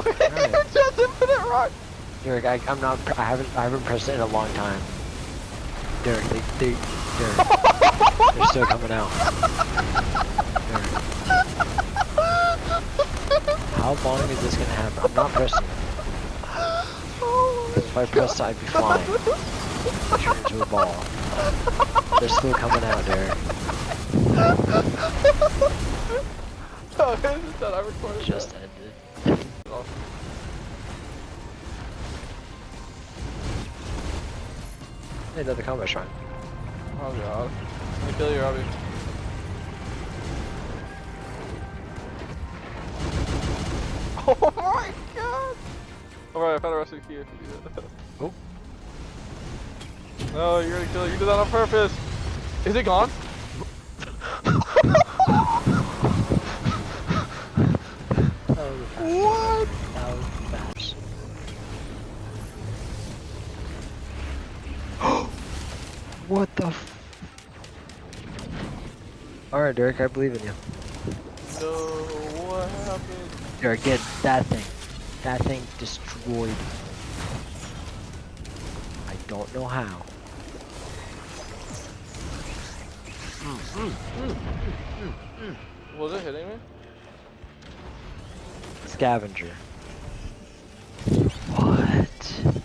Look at Right. you, just infinite rock. Derek, I haven't pressed it in a long time. Derek, Derek, they're still coming out. Derek. How long is this gonna happen? I'm not pressing it. Oh If I pressed it, I'd be flying. Turn into a ball. They're still coming out, Derek. Oh, it's done. I recorded Just that. ended. Oh. Hey, another combat shrine. Oh god. I'm gonna kill you, Robbie. Oh my god! Alright, I found a rescue key if you do that. Oh. No, you're gonna kill it. You did that on purpose! Is it gone? What? That was fast. What the f— Alright, Derek, I believe in you. No, what happened? Derek, get that thing. That thing destroyed. I don't know how. Was it hitting me? Scavenger. What?